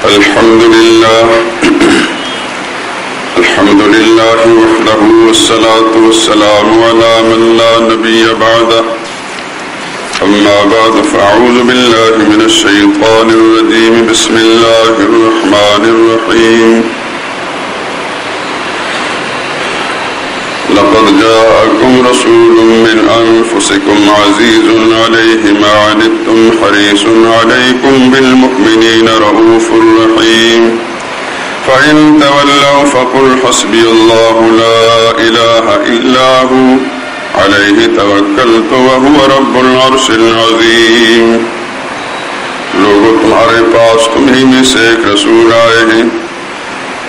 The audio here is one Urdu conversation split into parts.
الحمد لله وحده والصلاة والسلام على من لا نبي بعده أما بعد فأعوذ بالله من الشيطان الرجيم بسم الله الرحمن الرحيم لقد جاءكم رسول من أنفسكم عزيز عليه ما عنتم حريص عليكم بالمؤمنين رؤوف رحيم فإن تولوا فقل حسبي الله لا إله إلا هو عليه توكلت وهو رب العرش العظيم لوگو تمہارے پاس تمہیں میں سے ایک رسول آئے ہیں،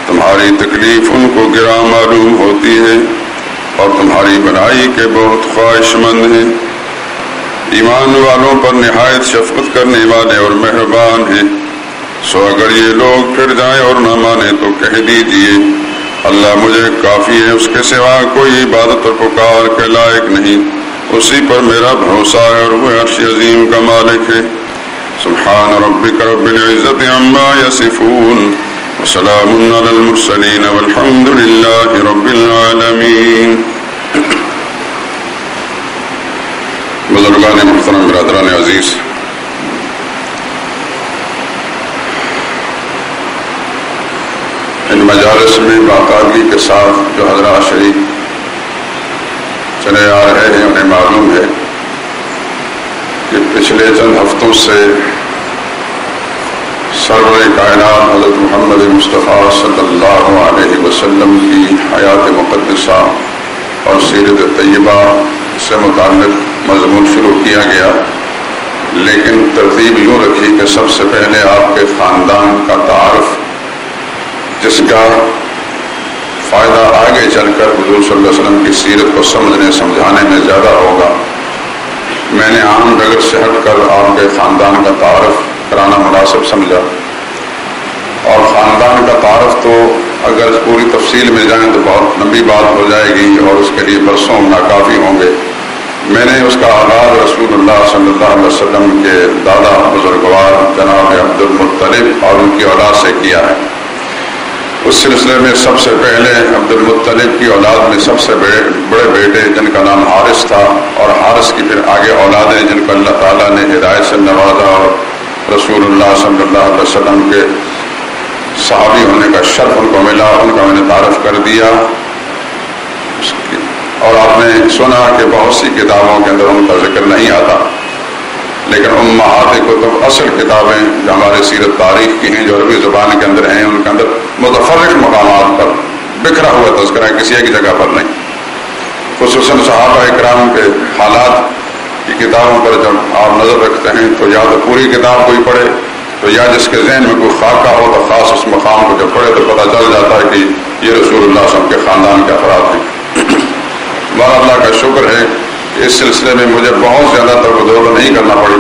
تمہاری تکلیف ان کو گراں معلوم ہوتی ہے اور تمہاری بھلائی کے بہت خواہش مند ہیں، ایمان والوں پر نہایت شفقت کرنے والے اور مہربان ہیں۔ سو اگر یہ لوگ پھر جائیں اور نہ مانے تو کہہ دیجئے اللہ مجھے کافی ہے، اس کے سوا کوئی عبادت اور پکار کے لائق نہیں، اسی پر میرا بھروسہ ہے اور وہ عرش عظیم کا مالک ہے۔ سبحان ربک رب العزت عما یصفون وسلام علی المرسلین والحمد للہ رب العالمین۔ بزرگان محترم، برادران عزیز، ان مجالس میں باقاعدگی کے ساتھ جو حضرات شریک چلے آ رہے ہیں انہیں معلوم ہے کہ پچھلے چند ہفتوں سے سرور کائنات حضرت محمد مصطفیٰ صلی اللہ علیہ وسلم کی حیات مقدسہ اور سیرت طیبہ سے متعلق مضمون شروع کیا گیا، لیکن ترتیب یوں رکھی کہ سب سے پہلے آپ کے خاندان کا تعارف، جس کا فائدہ آگے چل کر حضور صلی اللہ علیہ وسلم کی سیرت کو سمجھنے سمجھانے میں زیادہ ہوگا۔ میں نے عام ڈگر سے ہٹ کر آپ کے خاندان کا تعارف کرانا مناسب سمجھا، اور خاندان کا تعارف تو اگر پوری تفصیل میں جائیں تو بہت لمبی بات ہو جائے گی اور اس کے لیے برسوں ناکافی ہوں گے۔ میں نے اس کا آغاز رسول اللہ صلی اللہ علیہ وسلم کے دادا بزرگوار جناب عبد المطلب اور ان کی اولاد سے کیا ہے۔ اس سلسلے میں سب سے پہلے عبد المطلب کی اولاد میں سب سے بڑے بیٹے جن کا نام حارث تھا، اور حارث کی پھر آگے اولادیں جن کو اللہ تعالیٰ نے ہدایت سے نوازا اور رسول اللہ صلی اللہ علیہ وسلم کے صحابی ہونے کا شرف ان کو ملا، ان کا میں نے تعارف کر دیا۔ اور آپ نے سنا کہ بہت سی کتابوں کے اندر ان کا ذکر نہیں آتا، لیکن امہات کتب اصل کتابیں جو ہمارے سیرت تاریخ کی ہیں، جو عربی زبان کے اندر ہیں، ان کے اندر متفرق مقامات پر بکھرا ہوا تذکرہ کسی ایک جگہ پر نہیں۔ خصوصاً صحابہ اکرام کے حالات کی کتابوں پر جب آپ نظر رکھتے ہیں تو یا تو پوری کتاب کوئی پڑھے، تو یا جس کے ذہن میں کوئی خاکہ ہو تو خاص اس مقام کو جب پڑھے تو پتہ چل جاتا ہے کہ یہ رسول اللہ صلی اللہ علیہ وسلم کے خاندان کے افراد ہیں۔ بہر اللہ کا شکر ہے کہ اس سلسلے میں مجھے بہت زیادہ تردد نہیں کرنا پڑی،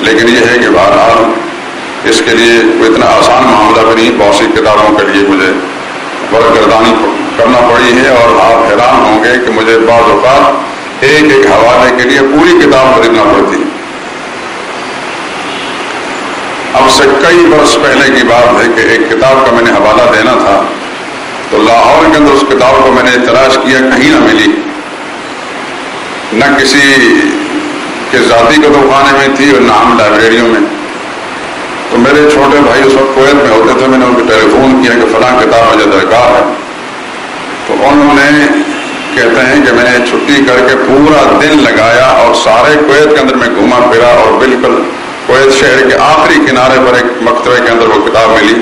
لیکن یہ ہے کہ بہرحال اس کے لیے کوئی اتنا آسان معاملہ بھی نہیں، بہت سی کتابوں کے لیے مجھے برگردانی کرنا پڑی ہے، اور آپ حیران ہوں گے کہ مجھے بعض اوقات ایک ایک حوالے کے لیے پوری کتاب خریدنا پڑتی ہے۔ اب سے کئی برس پہلے کی بات ہے کہ ایک کتاب کا میں نے حوالہ دینا تھا، تو لاہور کے اندر اس کتاب کو میں نے تلاش کیا، کہیں نہ ملی، نہ کسی کے ذاتی کتب خانے میں تھی اور نہ ہم لائبریریوں میں۔ تو میرے چھوٹے بھائی اس وقت کویت میں ہوتے تھے، میں نے ان کو ٹیلی فون کیا کہ فلاں کتاب مجھے درکار ہے، تو انہوں نے کہتے ہیں کہ میں نے چھٹی کر کے پورا دن لگایا اور سارے کویت کے اندر میں گھوما پھرا، اور بالکل کویت شہر کے آخری کنارے پر ایک مکتبے کے اندر وہ کتاب ملی،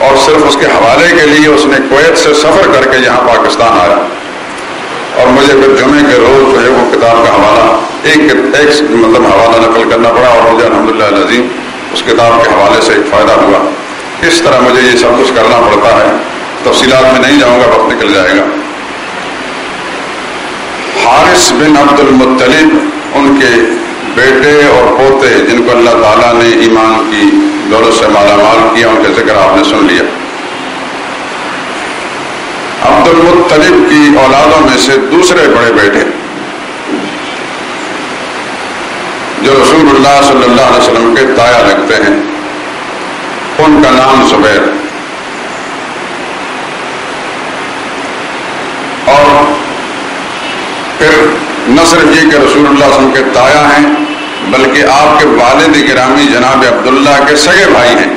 اور صرف اس کے حوالے کے لیے اس نے کویت سے سفر کر کے یہاں پاکستان آیا، اور مجھے پھر جمعے کے روز جو ہے وہ کتاب کا حوالہ ایک حوالہ نقل کرنا پڑا، اور مجھے الحمدللہ العظیم اس کتاب کے حوالے سے ایک فائدہ ہوا۔ اس طرح مجھے یہ سب کچھ کرنا پڑتا ہے، تفصیلات میں نہیں جاؤں گا، وقت نکل جائے گا۔ حارث بن عبد المطلب ان کے بیٹے اور پوتے جن کو اللہ تعالیٰ نے ایمان کی دولت سے مالا مال کیا، ان کے ذکر آپ نے سن لیا۔ عبد المطلب کی اولادوں میں سے دوسرے بڑے بیٹے جو رسول اللہ صلی اللہ علیہ وسلم کے تایا لگتے ہیں، ان کا نام زبیر. اور پھر نہ صرف یہ کہ رسول اللہ صلی اللہ علیہ وسلم کے تایا ہیں بلکہ آپ کے والد گرامی جناب عبداللہ کے سگے بھائی ہیں.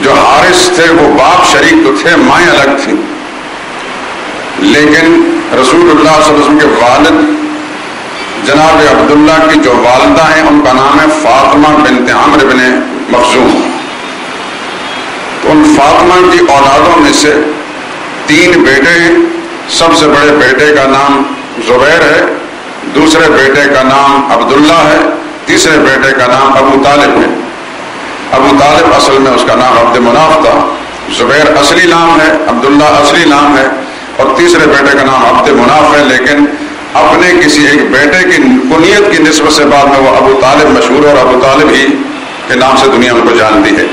جو حارث تھے وہ باپ شریک تو تھے، مائیں الگ تھیں، لیکن رسول اللہ صلی اللہ علیہ وسلم کے والد جناب عبداللہ کی جو والدہ ہیں ان کا نام ہے فاطمہ بنت عمرو بن مخزوم. تو ان فاطمہ کی اولادوں میں سے 3 بیٹے ہیں. سب سے بڑے بیٹے کا نام زبیر ہے، دوسرے بیٹے کا نام عبداللہ ہے، تیسرے بیٹے کا نام ابو طالب ہے. ابو طالب اصل میں اس کا نام عبد مناف تھا، زبیر اصلی نام ہے، عبداللہ اصلی نام ہے، اور تیسرے بیٹے کا نام عبد مناف ہے. لیکن اپنے کسی ایک بیٹے کی کنیت کی نسبت سے بعد میں وہ ابو طالب مشہور ہے، اور ابو طالب ہی کے نام سے دنیا ان کو جانتی ہے.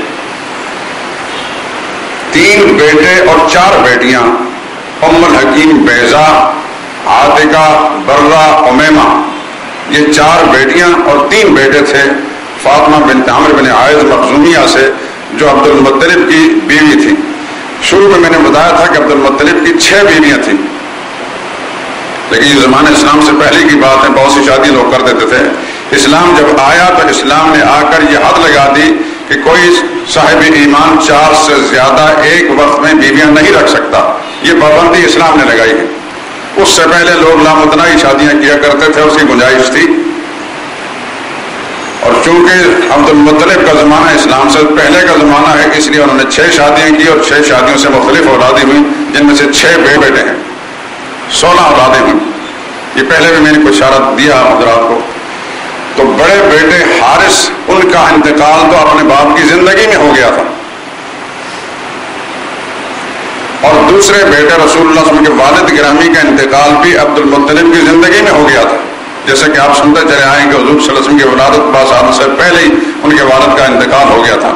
3 بیٹے اور 4 بیٹیاں، ام الحکیم بیضا، عاتقہ، برہ، امیمہ، یہ 4 بیٹیاں اور 3 بیٹے تھے فاطمہ بنت عمرو بن عائض مخزومیہ سے، جو عبد المطلب کی بیوی تھی. شروع میں نے بتایا تھا کہ عبد المطلب کی 6 بیویاں تھیں، لیکن یہ زمانہ اسلام سے پہلے کی بات ہے، بہت سی شادی لوگ کر دیتے تھے. اسلام جب آیا تو اسلام نے آ کر یہ حد لگا دی کہ کوئی صاحب ایمان 4 سے زیادہ ایک وقت میں بیویاں نہیں رکھ سکتا. یہ پابندی اسلام نے لگائی ہے. اس سے پہلے لوگ لامتناہی شادیاں کیا کرتے تھے، اس کی گنجائش تھی. اور چونکہ عبد المطلب کا زمانہ اسلام سے پہلے کا زمانہ ہے، اس لیے انہوں نے 6 شادیاں کی، اور 6 شادیوں سے مختلف اولادیں ہوئیں، جن میں سے 6 بیٹے ہیں، 16 اولادیں ہوئیں. یہ پہلے بھی میں نے کچھ اشارہ دیا حضرات کو. تو بڑے بیٹے حارث، ان کا انتقال تو اپنے باپ کی زندگی میں ہو گیا تھا، اور دوسرے بیٹے رسول اللہ صلی اللہ علیہ وسلم کے والد گرامی کا انتقال بھی عبد المطلب کی زندگی میں ہو گیا تھا. جیسے کہ آپ سنتے چلے آئیں کہ حضور صلی اللہ علیہ وسلم کی ولادت 12 سال سے پہلے ہی ان کے والد کا انتقال ہو گیا تھا،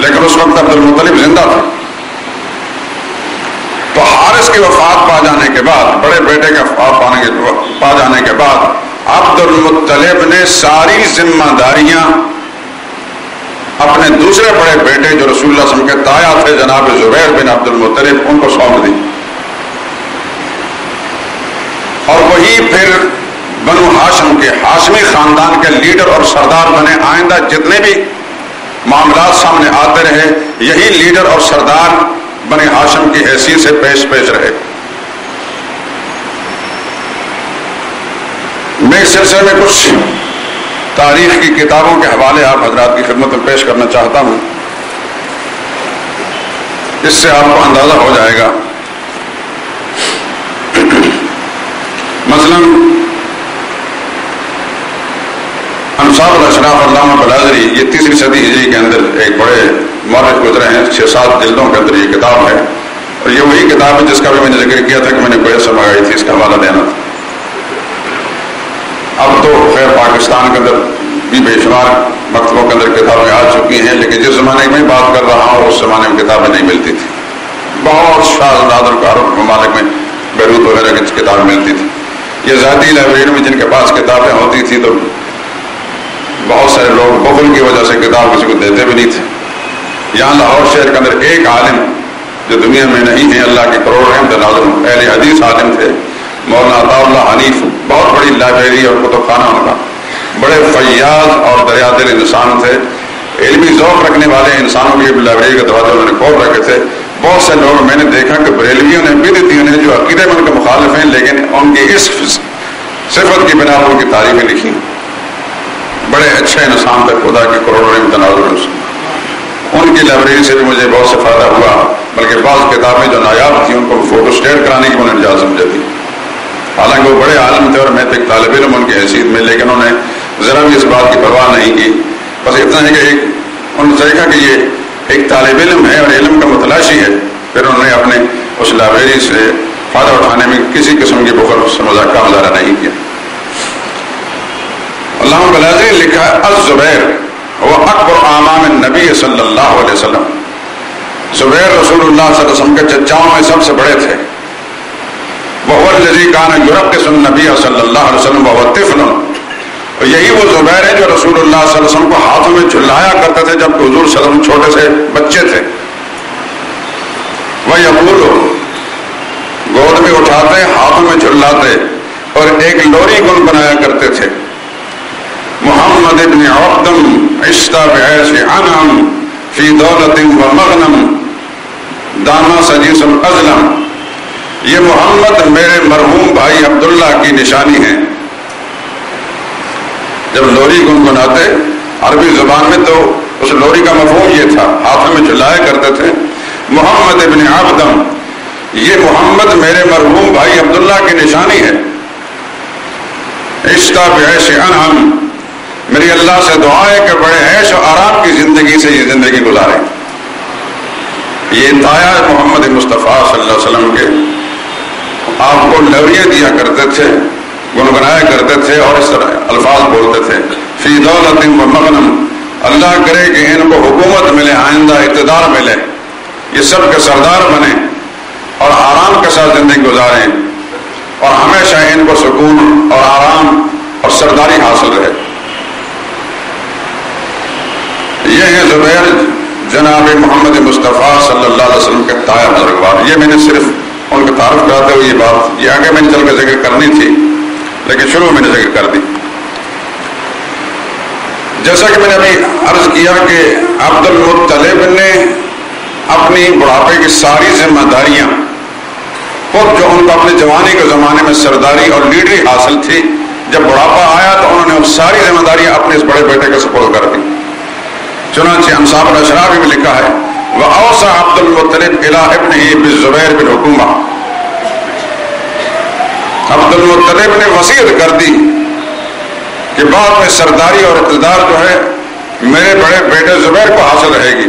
لیکن اس وقت عبد المطلب زندہ تھا. تو حارث کی وفات پا جانے کے بعد، بڑے بیٹے کا وفات پا جانے کے بعد، عبد المطلب نے ساری ذمہ داریاں اپنے دوسرے بڑے بیٹے جو رسول اللہ صلی اللہ علیہ وسلم کے تایا تھے جناب زبیر بن عبد المطلب، ان کو سونپ دی. اور وہی پھر بنو ہاشم کے ہاشمی خاندان کے لیڈر اور سردار بنے. آئندہ جتنے بھی معاملات سامنے آتے رہے، یہی لیڈر اور سردار بنے ہاشم کی حیثیت سے پیش رہے. میں اس سلسلے میں کچھ تاریخ کی کتابوں کے حوالے آپ حضرات کی خدمت میں پیش کرنا چاہتا ہوں، اس سے آپ کو اندازہ ہو جائے گا. مثلا انصاب الاشراف علامہ بلازری، یہ 3ری صدی ہجری کے اندر ایک بڑے مورخ گزرے ہیں، 6-7 جلدوں کے اندر یہ کتاب ہے، اور یہ وہی کتاب ہے جس کا بھی میں نے ذکر کیا تھا کہ میں نے کوئی سے منگائی تھی، اس کا حوالہ دینا تھا. اب تو خیر پاکستان کے اندر بھی بے شمار مکتبوں کے اندر کتابیں آ چکی ہیں، لیکن جس زمانے میں بات کر رہا ہوں اس زمانے میں کتابیں نہیں ملتی تھی. بہت شاذ نادر کاروں ممالک میں بیروت وغیرہ کی کتابیں ملتی تھی. یہ ذاتی لائبریری میں جن کے پاس کتابیں ہوتی تھی تو بہت سارے لوگ بخل کی وجہ سے کتاب کسی کو دیتے بھی نہیں تھے. یہاں لاہور شہر کے اندر ایک عالم جو دنیا میں نہیں ہے، اللہ کے کروڑ رحمت نازل اہل حدیث عالم تھے، مولانا عطا اللہ حنیف. بہت بڑی لائبریری اور کتب خانہ ان کا، بڑے فیاض اور دریا دل انسان تھے، علمی ذوق رکھنے والے انسانوں کی لائبریری کے دروازے انہوں نے کھول رکھے تھے. بہت سے لوگ میں نے دیکھا کہ بریلویوں نے بدعتیوں نے جو عقیدے میں ان کے مخالف ہیں، لیکن ان کی اس صفت کی بنا پر ان کی تاریخیں لکھی. بڑے اچھے انسان تھے، خدا کے کروڑوں رحمت نازل. ان کی لائبریری سے بھی مجھے بہت سے فائدہ ہوا، بلکہ بعض کتابیں جو نایاب تھیں ان کو فوٹو اسٹیٹ کرانے کی انہوں نے اجازت سمجھا تھی. حالانکہ وہ بڑے عالم تھے اور میں ایک طالب علم ان کی حیثیت میں، لیکن انہوں نے ذرا بھی اس بات کی پرواہ نہیں کی. بس اتنا ہے کہ انہوں نے دیکھا کہ یہ ایک طالب علم ہے اور علم کا متلاشی ہے، پھر انہوں نے اپنے اس لائبریری سے فائدہ اٹھانے میں کسی قسم کی بخل سے مذاکرہ مظاہرہ نہیں کیا. علامہ بلازری نے لکھا ہے الزبیر وہ اکبر اعمام النبی صلی اللہ علیہ وسلم. زبیر رسول اللہ صلی اللہ علیہ وسلم کے چچاؤں میں سب سے بڑے تھے. وهو الذي كان يرقص النبي صلی اللہ علیہ وسلم وهو طفل. اور یہی وہ زبیر ہے جو رسول اللہ صلی اللہ علیہ وسلم کو ہاتھوں میں جھلایا کرتے تھے جب حضور صلی اللہ علیہ وسلم چھوٹے سے بچے تھے. وَيَقُولُ گود میں اٹھاتے, ہاتھوں میں جھلاتے اور ایک لوری گنگنایا کرتے تھے. محمد ابن عبدم عشتہ بعیش انعم فی دولت و مغنم دانا سجیس الازلم. یہ محمد میرے مرحوم بھائی عبداللہ کی نشانی ہے. جب لوری گنگناتے عربی زبان میں تو اس لوری کا مفہوم یہ تھا, ہاتھوں میں جھلایا کرتے تھے. محمد ابن عبدم, یہ محمد میرے مرحوم بھائی عبداللہ کی نشانی ہے. عشتہ بعیش انعم, میری اللہ سے دعا ہے کہ بڑے عیش و آرام کی زندگی سے یہ زندگی گزارے. یہ تایا محمد مصطفیٰ صلی اللہ علیہ وسلم کے. آپ کو لوریاں دیا کرتے تھے, گنگنایا کرتے تھے اور اس طرح الفاظ بولتے تھے. فی دولت و مغنم, اللہ کرے کہ ان کو حکومت ملے, آئندہ اقتدار ملے, یہ سب کے سردار بنے اور آرام کے ساتھ زندگی گزاریں اور ہمیشہ ان کو سکون اور آرام اور سرداری حاصل رہے. یہ ہیں زبیر جناب محمد مصطفیٰ صلی اللہ علیہ وسلم کے تایا بزرگوار. یہ میں نے صرف ان کا تعارف کراتے ہوئے یہ بات, یہ آگے میں نے چل کے ذکر کرنی تھی لیکن شروع میں نے ذکر کر دی. جیسا کہ میں نے ابھی عرض کیا کہ عبد المطلب نے اپنی بڑھاپے کی ساری ذمہ داریاں خود, جو ان کو اپنے جوانی کے زمانے میں سرداری اور لیڈری حاصل تھی, جب بڑھاپا آیا تو انہوں نے ساری ذمہ داریاں اپنے اس بڑے بیٹے کے سپرد کر دی. چنانچہ انصاب الاشراف میں لکھا ہے وَأَوْصَى عبد المطلب إِلَىٰ ابْنِهِ بِالزُّبَيْرِ بِالْحُكُومَةِ. عبد المطلب نے وصیت کر دی کہ بعد میں سرداری اور اقتدار جو ہے میرے بڑے بیٹے زبیر کو حاصل رہے گی.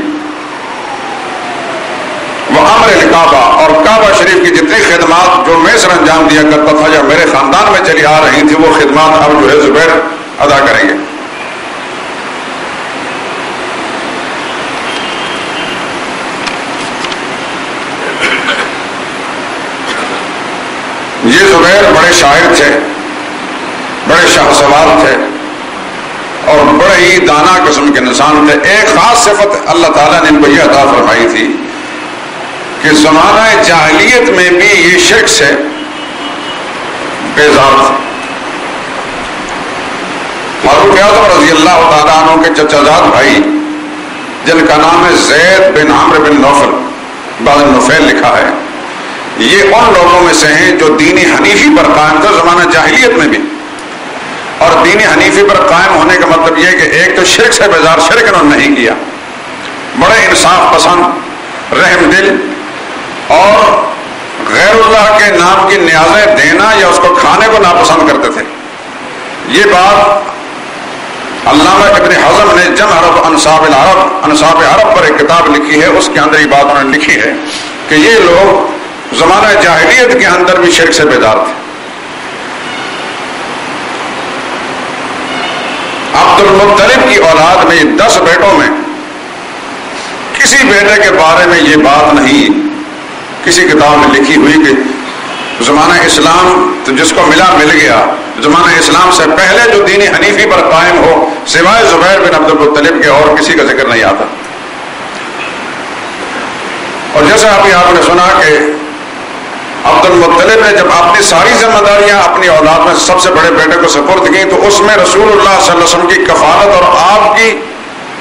وہ امر الکعبہ, اور کعبہ شریف کی جتنی خدمات جو میں سر انجام دیا کرتا تھا یا میرے خاندان میں چلی آ رہی تھی, وہ خدمات اب جو ہے زبیر ادا کریں گے. یہ زبیر بڑے شاعر تھے, بڑے شاہ سوار تھے اور بڑے ہی دانا قسم کے انسان تھے. ایک خاص صفت اللہ تعالیٰ نے ان کو یہ عطا فرمائی تھی کہ زمانہ جاہلیت میں بھی یہ شرک سے بیزار تھے. فاروق اعظم رضی اللہ تعالیٰ عنہ کے چچا زاد بھائی, جن کا نام ہے زید بن عمرو بن نوفل, بعد نوفیل لکھا ہے, یہ ان لوگوں میں سے ہیں جو دین حنیفی پر قائم تھے زمانہ جاہلیت میں بھی. اور دین حنیفی پر قائم ہونے کا مطلب یہ کہ ایک تو شرک سے بیزار, شرک انہوں نے نہیں کیا, بڑے انصاف پسند, رحم دل اور غیر اللہ کے نام کی نیازیں دینا یا اس کو کھانے کو ناپسند کرتے تھے. یہ بات علامہ ابن حزم نے جمع انصاب العرب, انصاب عرب پر ایک کتاب لکھی ہے, اس کے اندر یہ بات انہوں نے لکھی ہے کہ یہ لوگ زمانہ جاہلیت کے اندر بھی شرک سے بیدار تھے. عبد المطلب کی اولاد میں 10 بیٹوں میں کسی بیٹے کے بارے میں یہ بات نہیں کسی کتاب میں لکھی ہوئی کہ زمانہ اسلام تو جس کو ملا مل گیا, زمانہ اسلام سے پہلے جو دین حنیفی پر قائم ہو سوائے زبیر بن عبد المطلب کے اور کسی کا ذکر نہیں آتا. اور جیسا ابھی آپ نے سنا کہ عبد المطلب نے جب اپنی ساری ذمہ داریاں اپنی اولاد میں سب سے بڑے بیٹے کو سپرد کی تو اس میں رسول اللہ صلی اللہ علیہ وسلم کی کفالت اور آپ کی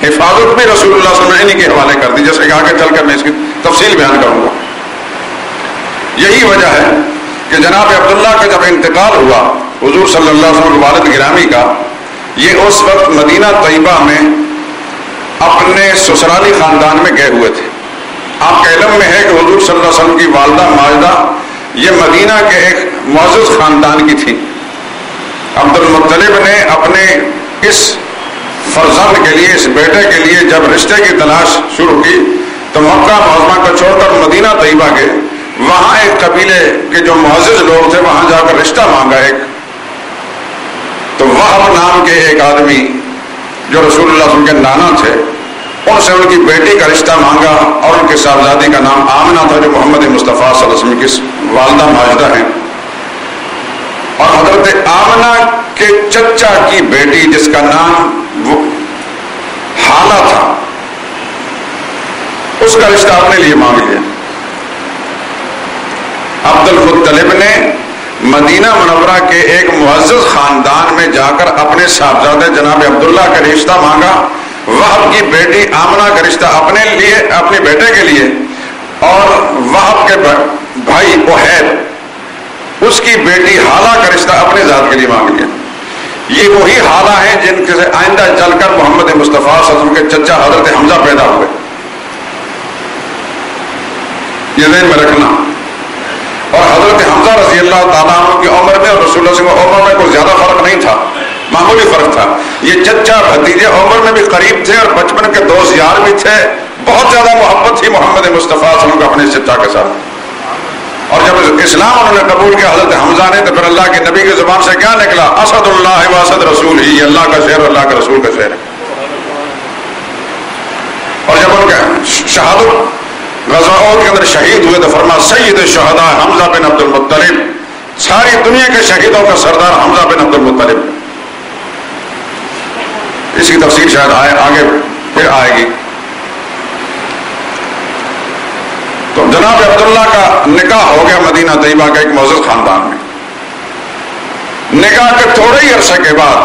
حفاظت بھی رسول اللہ صلی اللہ علیہ وسلم نے انہی کے حوالے کر دی, جیسے کہ آگے چل کر میں اس کی تفصیل بیان کروں گا. یہی وجہ ہے کہ جناب عبداللہ کا جب انتقال ہوا حضور صلی اللہ علیہ وسلم کے والد گرامی کا, یہ اس وقت مدینہ طیبہ میں اپنے سسرالی خاندان میں گئے ہوئے تھے. آپ کے علم میں ہے کہ حضور صلی اللہ علیہ وسلم کی والدہ ماجدہ یہ مدینہ کے ایک معزز خاندان کی تھی. عبد المطلب نے اپنے اس فرزند کے لیے, اس بیٹے کے لیے جب رشتے کی تلاش شروع کی تو مکہ معظمہ کو چھوڑ کر مدینہ طیبہ گئے. وہاں ایک قبیلے کے جو معزز لوگ تھے وہاں جا کر رشتہ مانگا ایک, تو وہب نام کے ایک آدمی جو رسول اللہ صلی اللہ علیہ وسلم کے نانا تھے, ان سے ان کی بیٹی کا رشتہ مانگا اور ان کے صاحبزادی کا نام آمنہ تھا جو محمد مصطفیٰ صلی اللہ علیہ وسلم کی والدہ ماجدہ ہیں. اور حضرت آمنہ کے چچا کی بیٹی جس کا نام اس کا رشتہ اپنے لیے مانگ لیا۔ عبد المطلب نے مدینہ منورہ کے ایک معزز خاندان میں جا کر اپنے صاحبزادے جناب عبداللہ کا رشتہ مانگا، وہب کی بیٹی آمنہ کا رشتہ اپنے لیے، اپنے بیٹے کے لیے، اور وہب کے بھائی وحید اس کی بیٹی حالہ کا رشتہ اپنے ذات کے لیے مانگ لیا۔ یہ وہی حالہ ہیں جن سے آئندہ چل کر محمد مصطفیٰ صلی اللہ علیہ وسلم کے چچا حضرت حمزہ پیدا ہوئے، یہ ذہن میں رکھنا۔ اور حضرت حمزہ رضی اللہ تعالیٰ عنہ کی عمر میں اور رسول اللہ صلی اللہ علیہ وسلم کی عمر میں کوئی زیادہ فرق نہیں تھا، معمولی فرق تھا۔ یہ چچا بھتیجے عمر میں بھی قریب تھے اور بچپن کے دوست یار بھی تھے، بہت زیادہ محبت تھی محمد مصطفیٰ صلی اللہ علیہ وسلم کو اپنے چچا کے ساتھ۔ اور جب اسلام انہوں نے قبول کیا حضرت حمزہ نے، تو پھر اللہ کے نبی کی زبان سے کیا نکلا؟ اسد اللہ و اسد رسول ہی، اللہ کا شعر اللہ کے رسول کا شعر ہے۔ اور جب ان کا شہادت غزوہ احد کے اندر شہید ہوئے تو فرما سید الشہداء حمزہ بن عبد المطلب، ساری دنیا کے شہیدوں کا سردار حمزہ بن عبد المطلب۔ اس کی تفصیل شاید آگے پھر آئے گی۔ تو جناب عبداللہ کا نکاح ہو گیا مدینہ طیبہ کے ایک معزز خاندان میں۔ نکاح کے تھوڑے ہی عرصے کے بعد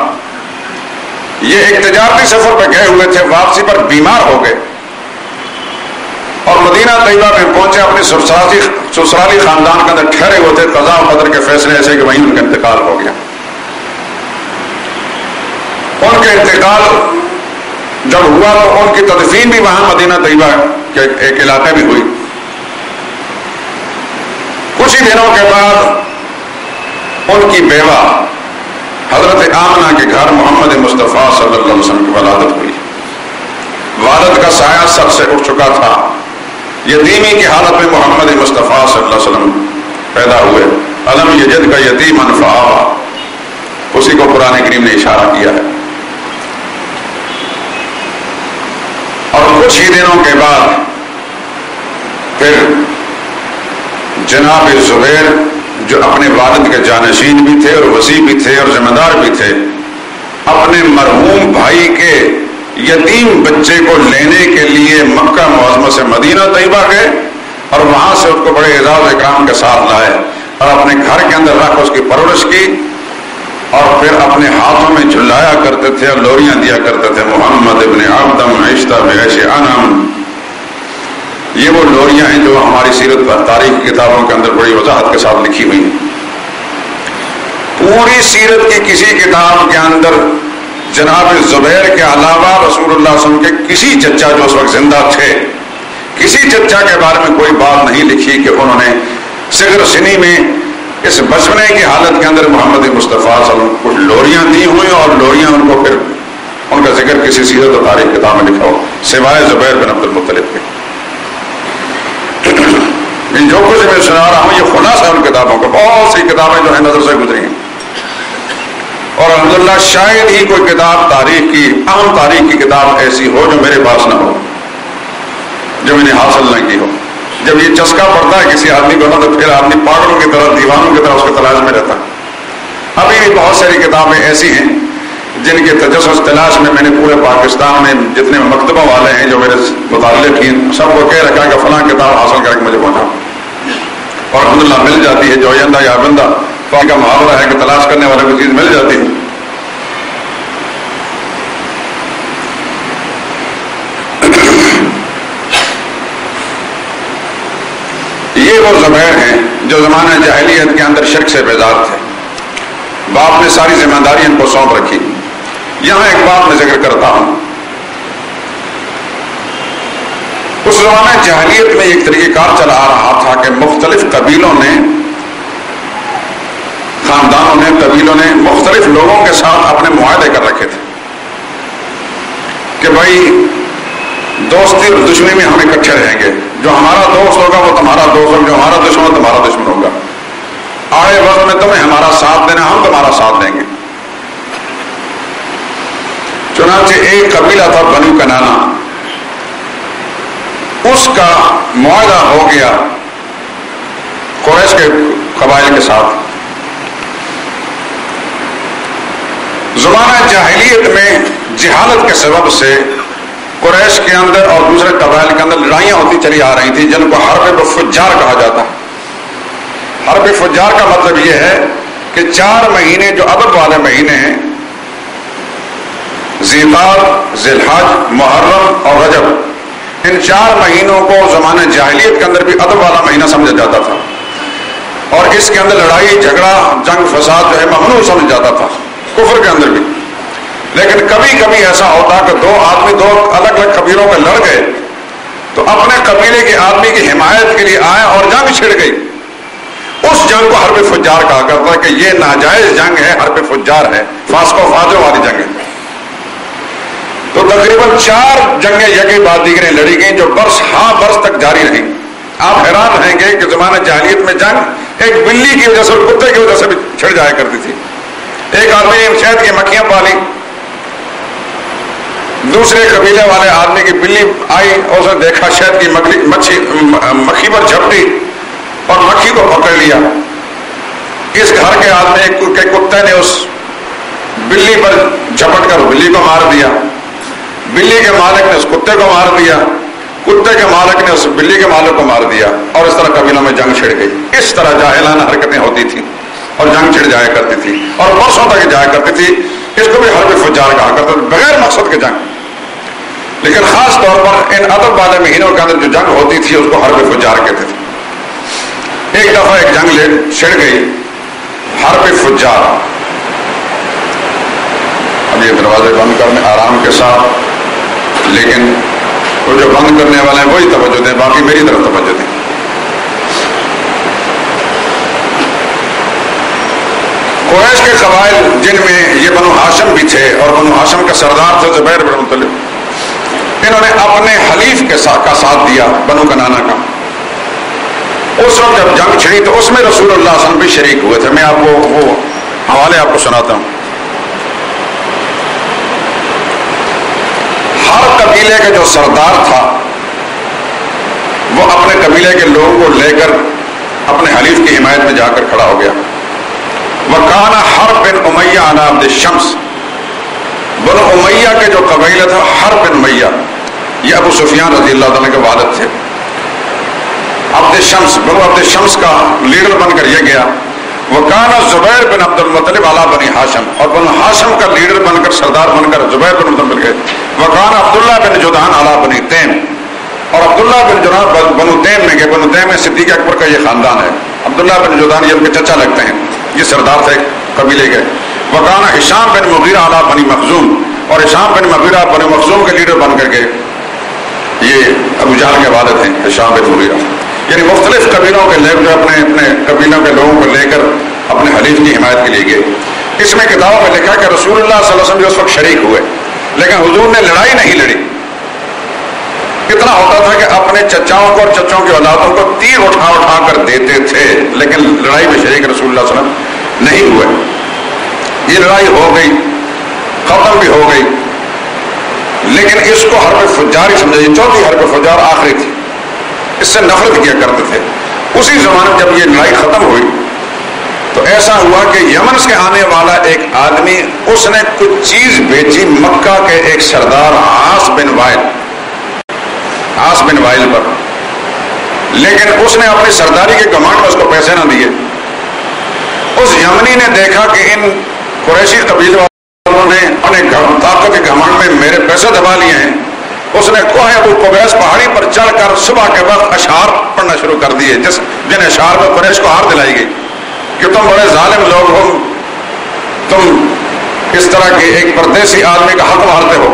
یہ ایک تجارتی سفر پہ گئے ہوئے تھے، واپسی پر بیمار ہو گئے اور مدینہ طیبہ میں پہنچے، اپنے سسرالی خاندان کے اندر ٹھہرے ہوئے تھے۔ قضاء و قدر کے فیصلے ایسے کہ وہیں ان کا انتقال ہو گیا۔ ان کے انتقال جب ہوا تو ان کی تدفین بھی وہاں مدینہ طیبہ کے ایک علاقے میں ہوئی۔ کچھ ہی دنوں کے بعد ان کی بیوہ حضرت آمنہ کے گھر محمد مصطفیٰ صلی اللہ علیہ وسلم کی ولادت ہوئی۔ والد کا سایہ سر سے اٹھ چکا تھا، یتیمی کی حالت میں محمد مصطفیٰ صلی اللہ علیہ وسلم پیدا ہوئے۔ الم یجد کا یتیما فآویٰ، اسی کو قرآن کریم نے اشارہ کیا ہے۔ اور کچھ ہی دنوں کے بعد پھر جناب زبیر جو اپنے والد کے جانشین بھی تھے اور وصی بھی تھے اور ذمہ دار بھی تھے، اپنے مرحوم بھائی کے یتیم بچے کو لینے کے لیے مکہ معظمہ سے مدینہ طیبہ گئے اور وہاں سے اس کو بڑے اعزاز و اکرام کے ساتھ لائے اور اپنے گھر کے اندر رکھ اس کی پرورش کی اور پھر اپنے ہاتھوں میں جھلایا کرتے تھے اور لوریاں دیا کرتے تھے، محمد ابن عبدم عشتہ بعیش انم۔ یہ وہ لوریاں ہیں جو ہماری سیرت پر تاریخ کی کتابوں کے اندر بڑی وضاحت کے ساتھ لکھی ہوئی ہیں۔ پوری سیرت کی کسی کتاب کے اندر جناب زبیر کے علاوہ رسول اللہ صلی اللہ علیہ وسلم کے کسی چچا جو اس وقت زندہ تھے، کسی چچا کے بارے میں کوئی بات نہیں لکھی کہ انہوں نے صغر سنی میں اس بچپنے کی حالت کے اندر محمد مصطفیٰ صلی اللہ علیہ وسلم کچھ لوریاں دی ہوئی اور لوریاں ان کو پھر ان کا ذکر کسی سیرت و تاریخ کتاب میں لکھا ہو سوائے زبیر بن عبد المطلب کے۔ جو کچھ میں سنا رہا ہوں یہ خلاصہ ان کتابوں کا، بہت سی کتابیں جو ہیں نظر سے گزری ہیں اور الحمدللہ شاید ہی کوئی کتاب تاریخ کی، اہم تاریخ کی کتاب ایسی ہو جو میرے پاس نہ ہو، جو میں نے حاصل نہ کی ہو۔ جب یہ چسکا پڑتا ہے کسی آدمی کو تو پھر آدمی پاگلوں کی طرح، دیوانوں کی طرح اس کے تلاش میں رہتا ہے۔ ابھی بھی بہت ساری کتابیں ایسی ہیں جن کے تجسس تلاش میں میں نے پورے پاکستان میں جتنے مکتبوں والے ہیں جو میرے متعلق ہیں سب کو کہہ رکھا کہ فلاں کتاب حاصل کر کے مجھے پہنچاؤ، اور الحمدللہ مل جاتی ہے۔ جو آئندہ یا بندہ کا محاورہ ہے کہ تلاش کرنے والے کو چیز مل جاتی ہے۔ یہ وہ زبیر ہیں جو زمانہ جاہلیت کے اندر شرک سے بیزار تھے، باپ نے ساری ذمہ داری ان کو سونپ رکھی۔ یہاں ایک بات میں ذکر کرتا ہوں، اس زمانہ جاہلیت میں ایک طریقہ کار چلا آ رہا تھا کہ مختلف قبیلوں نے، خاندانوں نے، قبیلوں نے مختلف لوگوں کے ساتھ اپنے معاہدے کر رکھے تھے کہ بھائی دوستی اور دشمنی میں ہم اکٹھے رہیں گے، جو ہمارا دوست ہوگا وہ تمہارا دوست ہوگا، جو ہمارا دشمن تمہارا دشمن ہوگا، آئے وقت میں تمہیں ہمارا ساتھ دینا، ہم تمہارا ساتھ دیں گے۔ چنانچہ ایک قبیلہ تھا بنو کنانا، اس کا معاہدہ ہو گیا قریش کے قبائل کے ساتھ۔ زمانہ جاہلیت میں جہالت کے سبب سے قریش کے اندر اور دوسرے قبائل کے اندر لڑائیاں ہوتی چلی آ رہی تھی جن کو حرب فجار کہا جاتا ہے۔ حرب فجار کا مطلب یہ ہے کہ 4 مہینے جو عدد والے مہینے ہیں، ذی القعدہ، ذی الحج، محرم اور رجب، ان 4 مہینوں کو زمانہ جاہلیت کے اندر بھی عدد والا مہینہ سمجھا جاتا تھا، اور اس کے اندر لڑائی جھگڑا جنگ فساد جو ہے ممنوع سمجھا جاتا تھا، کفر کے اندر بھی۔ لیکن کبھی کبھی ایسا ہوتا کہ 2 آدمی 2 الگ الگ قبیلوں میں لڑ گئے تو اپنے قبیلے کے آدمی کی حمایت کے لیے آئے اور جنگ چھڑ گئی، اس جنگ کو حرب فجار کہا کرتا ہے کہ یہ ناجائز جنگ ہے، حرب فجار ہے، فاسق و فاجر والی جنگ ہے۔ تو تقریباً 4 جنگیں یکے بعد دیگریں لڑی گئیں جو برس تک جاری رہیں۔ آپ حیران رہیں گے کہ زمانہ جاہلیت میں جنگ ایک بلی کی وجہ سے اور کتے کی وجہ سے بھی چھڑ جایا کرتی تھی۔ ایک آدمی نے شہد کی مکھیاں پالی، دوسرے قبیلے والے آدمی کی بلی آئی اور اس نے دیکھا شہد کی مکھی پر جھپٹی اور مکھی کو پکڑ لیا۔ اس گھر کے آدمی کے کتے نے اس بلی پر جھپٹ کر بلی کو مار دیا، بلی کے مالک نے اس کتے کو مار دیا، کتے کے مالک نے اس بلی کے مالک کو مار دیا، اور اس طرح قبیلوں میں جنگ چھڑ گئی۔ اس طرح جاہلانہ حرکتیں ہوتی تھیں اور جنگ چھڑ جایا کرتی تھی اور برسوں تک جایا کرتی تھی۔ اس کو بھی حرب فجار کہا کرتا تھا، بغیر مقصد کے جنگ۔ لیکن خاص طور پر ان عدد والے مہینوں کے اندر جو جنگ ہوتی تھی اس کو حرب فجار کہتے تھے۔ ایک دفعہ ایک جنگ چھڑ گئی، حرب فجار۔ اب یہ دروازے بند کرنے آرام کے ساتھ، لیکن وہ جو بند کرنے والے ہیں وہی توجہ دیں، باقی میری طرف توجہ دیں۔ قریش کے قبائل جن میں یہ بنو ہاشم بھی تھے اور بنو ہاشم کا سردار تھے زبیر بن مطلب، انہوں نے اپنے حلیف کا ساتھ دیا بنو کنانہ کا۔ اس وقت جب جنگ چھڑی تو اس میں رسول اللہ صلی اللہ علیہ وسلم بھی شریک ہوئے تھے۔ میں آپ کو وہ حوالے آپ کو سناتا ہوں۔ ہر قبیلے کا جو سردار تھا وہ اپنے قبیلے کے لوگوں کو لے کر اپنے حلیف کی حمایت میں جا کر کھڑا ہو گیا۔ وکان حرب بن امیہ علی عبد الشمس، بنو امیہ کے جو قبیلہ تھا حرب بن امیہ، یہ ابو سفیان رضی اللہ تعالیٰ کے والد تھے۔ عبد الشمس، بنو عبد الشمس کا لیڈر بن کر یہ گیا۔ وکان زبیر بن عبد المطلب علی بنی ہاشم، اور بنو ہاشم کا لیڈر بن کر سردار بن کر زبیر بن مطلب گئے۔ وکان عبداللہ بن جدعان علی بنی تیم، اور عبداللہ بن جدعان بنو تیم میں گئے۔ بنو تیم میں صدیق اکبر کا یہ خاندان ہے۔ عبداللہ بن جدعان یہ ان کے چچا لگتے ہیں، یہ سردار تھے قبیلے کے۔ وکان ہشام بن مغیرہ علی بنی مخزوم، اور ہشام بن مغیرہ بنی مخزوم کے لیڈر بن کر گئے۔ یہ ابو جہل کے والد ہیں ہشام بن مغیرہ۔ یعنی مختلف قبیلوں کے لوگ جو اپنے قبیلوں کے لوگوں کو لے کر اپنے حلیف کی حمایت کے لیے گئے۔ اس میں کتابوں میں لکھا کہ رسول اللہ صلی اللہ علیہ وسلم جو اس وقت شریک ہوئے، لیکن حضور نے لڑائی نہیں لڑی۔ اتنا ہوتا تھا کہ اپنے چچاؤں کو اور چچوں کی اولادوں کو تیر اٹھا اٹھا کر دیتے تھے، لیکن لڑائی میں شریک رسول اللہ صلی اللہ علیہ وسلم نہیں ہوئے۔ یہ لڑائی ہو گئی، ختم بھی ہو گئی، لیکن اس کو حرب فجار ہی سمجھا۔ یہ چوتھی حرب فجار آخری تھی، اس سے نفرت کیا کرتے تھے۔ اسی زمانے جب یہ لڑائی ختم ہوئی تو ایسا ہوا کہ یمن سے آنے والا ایک آدمی، اس نے کچھ چیز بیچی مکہ کے ایک سردار عاص بن وائل پر، لیکن اس نے اپنی سرداری کے گھمنڈ میں اس کو پیسے نہ دیے۔ اس یمنی نے دیکھا کہ ان قریشی قبیلے والوں نے اپنے طاقت کے گھمنڈ میں میرے پیسے دبا لیے ہیں۔ اس نے کوہ ابو قبیس پہاڑی پر چڑھ کر صبح کے وقت اشعار پڑھنا شروع کر دیے، جن اشعار میں قریش کو ہار دلائی گئی کہ تم بڑے ظالم لوگ ہو، تم اس طرح کے ایک پردیسی آدمی کا حق مارتے ہو۔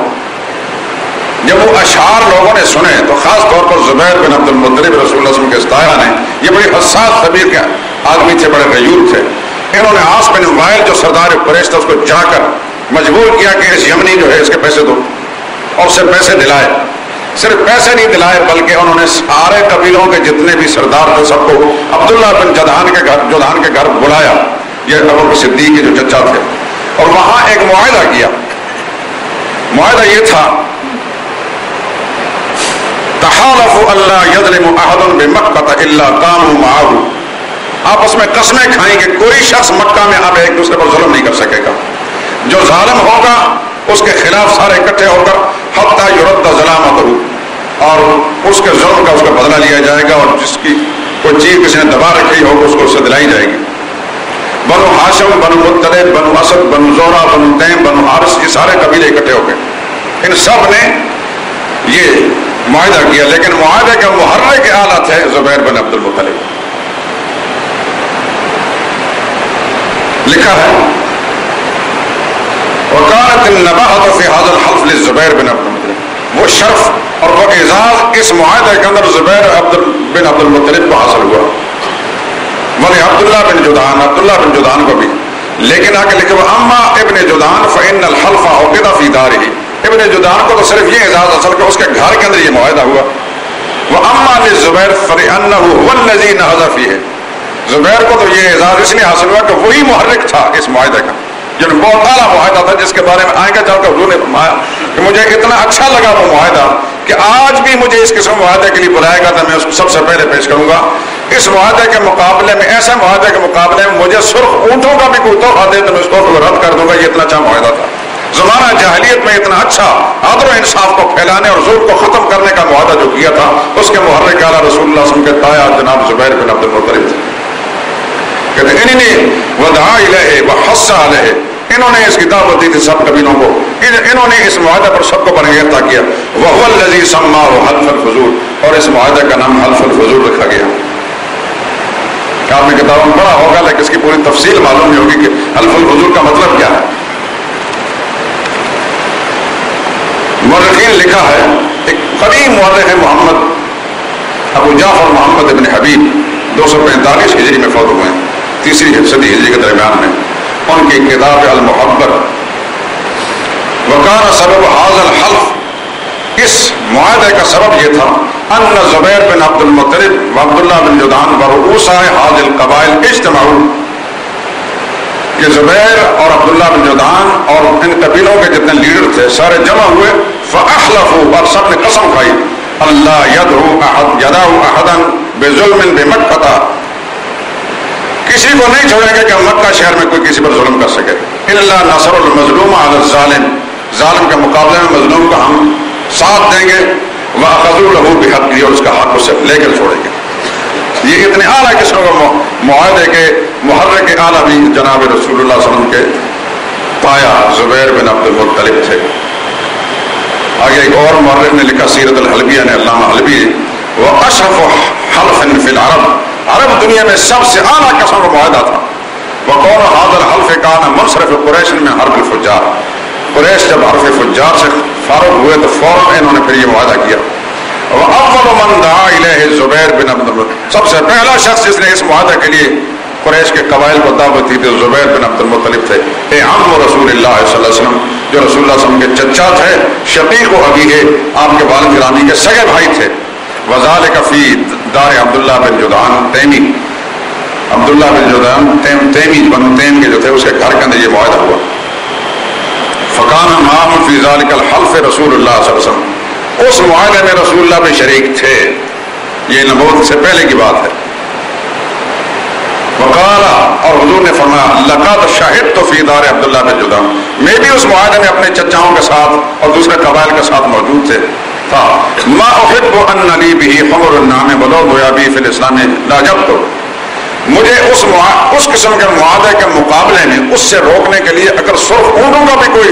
جب وہ اشعار لوگوں نے سنے تو خاص طور پر زبیر بن عبد المطلب رسول اللہ صلی اللہ علیہ وسلم کے استایا نے، یہ بڑے حساس طبیعت کے آدمی تھے، بڑے غیور تھے، انہوں نے عاص بن وائل جو سردار قریش تھا اس کو جا کر مجبور کیا کہ اس یمنی جو ہے اس کے پیسے دو، اور اسے پیسے دلائے۔ صرف پیسے نہیں دلائے بلکہ انہوں نے سارے قبیلوں کے جتنے بھی سردار تھے سب کو عبداللہ بن جدعان کے گھر بلایا، یہ ابو بکر صدیق کے جو چچا تھے، اور وہاں ایک معاہدہ کیا۔ معاہدہ یہ تھا تحالفوا الا یظلم احد بمکہ الا قاموا معه، آپس میں قسمیں کھائیں کہ کوئی شخص مکہ میں اب ایک دوسرے پر ظلم نہیں کر سکے گا، جو ظالم ہوگا اس کے خلاف سارے اکٹھے ہو کر حتی یرد ظلام اس کے ظلم کا اس کا بدلہ لیا جائے گا، اور جس کی کوئی چیز کسی نے دبا رکھی ہو اس کو اس سے دلائی جائے گی۔ بنو ہاشم، بنو مطلب، بنو اسد، بنو زہرہ، بنو تیم، بنو حارث، یہ سارے قبیلے اکٹھے ہو گئے، ان سب نے یہ معاہدہ کیا، لیکن معاہدے کا محرک اعلیٰ تھے زبیر بن عبد المطلب۔ لکھا ہے وکانت النباہۃ فی ھذا الحلف للزبیر بن عبد المطلب، وہ شرف اور وہ اعزاز اس معاہدے کے اندر زبیر بن عبد المطلب کو حاصل ہوا، ولی عبداللہ بن جدعان، عبداللہ بن جدعان کو بھی۔ لیکن آگے لکھے اما ابن جدعان فإن الحلف عقد فی دارہ، ابن جدعان کو تو صرف یہ اعزاز حاصل کہ اس کے گھر کے اندر یہ معاہدہ ہوا، واما للزبیر فلأنہ هو الذی نہض فیہ، زبیر کو تو یہ اعزاز اس لیے حاصل ہوا کہ وہی محرک تھا اس معاہدے کا، جو بہت اعلیٰ معاہدہ تھا، جس کے بارے میں آئے گا چل کر حضور نے فرمایا کہ مجھے اتنا اچھا لگا وہ معاہدہ کہ آج بھی مجھے اس قسم معاہدے کے لیے بلائے گا تو میں اس کو سب سے پہلے پیش کروں گا۔ اس معاہدے کے مقابلے میں، ایسے معاہدے کے مقابلے میں مجھے سرخ اونٹوں کا بھی کوئی تحفہ دے تو میں اس تحفے کو رد کر دوں گا، یہ اتنا اچھا معاہدہ تھا۔ زمانہ جاہلیت میں اتنا اچھا عدل و انصاف کو پھیلانے اور ظلم کو ختم کرنے کا معاہدہ جو کیا تھا، اس کے محرک اعلیٰ رسول اللہ صلی اللہ علیہ وسلم کے تایا جناب زبیر بن عبد المطلب تھے۔ کہتے ہیں انہی ودعا الیہ وحث علیہ، انہوں نے اس کی دعوت دی تھی سب قبیلوں کو، انہوں نے اس معاہدے پر سب کو برانگیختہ کیا۔ وہو الذی سماہ حلف الفضول، اور اس معاہدے کا نام حلف الفضول رکھا گیا۔ آپ نے کتابوں میں پڑھا ہوگا لیکن اس کی پوری تفصیل معلوم نہیں ہوگی کہ حلف الفضول کا مطلب کیا ہے۔ مورخین لکھا ہے، ایک قدیم مورخ ہے محمد ابو جعفر محمد ابن حبیب، 245 ہجری میں فوت ہوئے ہیں، تیسری صدی ہجری کے درمیان میں، ان کی کتاب المحبر، وکان سبب ھذا الحلف، اس معاہدے کا سبب یہ تھا ان زبیر بن عبد المطلب و عبداللہ بن جدعان ورؤوسا ھذه القبائل اجتمعوا، کہ زبیر اور عبداللہ بن جدعان اور ان قبیلوں کے جتنے لیڈر تھے سارے جمع ہوئے، فاحلفوا، اور سب نے قسم کھائی، اللہ یدعو احدا بظلم بمکہ، کسی کو نہیں چھوڑیں گے کہ مکہ شہر میں کوئی کسی پر ظلم کر سکے، الا نصر المظلوم علی الظالم، ظالم کے مقابلے میں مظلوم کا ہم ساتھ دیں گے، واخذوا له بحقه، اور اس کا حق اسے لے کر چھوڑیں گے۔ یہ اتنے اعلیٰ قسم کا معاہدے کے محرک اعلیٰ بھی جناب رسول اللہ صلی اللہ علیہ وسلم کے تایا زبیر بن عبد المطلب تھے۔ آگے ایک اور مورخ نے لکھا سیرت الحلبیہ نے، علامہ حلبی، واشرف حلف فی العرب، عرب دنیا میں سب سے اعلیٰ قسم کا معاہدہ تھا۔ وقول ھذا الحلف کان منصرف قریش من حرب الفجار، قریش جب حرب فجار سے فارغ ہوئے تو فوراً انہوں نے پھر یہ معاہدہ کیا۔ وَأَوَّلُ مَنْ دَعَا إِلَيْهِ زبیر بن عبد المطلب، سب سے پہلا شخص جس نے اس معاہدے کے لیے قریش کے قبائل کو دعوت دی تھی زبیر بن عبد المطلب تھے، اے عم رسول اللہ صلی اللہ علیہ وسلم، جو رسول اللہ صلی اللہ علیہ وسلم کے چچا تھے، شقیق و ابی ہے، آپ کے والد گرامی کے سگے بھائی تھے۔ وَذَلِكَ فِي دار عبداللہ بن جدعان تیمی، عبداللہ بن جدعان تیمی بنو تیم کے جو تھے اس کے گھر کے اندر یہ معاہدہ ہوا۔ فَكَانَ مَعَهُمْ فِي ذَلِكَ الْحَلْفِ رسول اللہ صلی اللہ علیہ وسلم، اس معاہدے میں رسول اللہ بھی شریک تھے، یہ نبوت سے پہلے کی بات ہے۔ وقال، اور حضور نے فرمایا، لقد شہدت فی دار عبداللہ بن جدعان، میں بھی اس معاہدے میں اپنے چچاؤں کے ساتھ اور دوسرے قبائل کے ساتھ موجود تھا۔ ما احب ان لی بہ حمر النعم ولو ضیا بہ فی الاسلام لاجبت، مجھے اس قسم کے معاہدے کے مقابلے میں اس سے روکنے کے لیے اگر سرخ اونٹوں کا بھی کوئی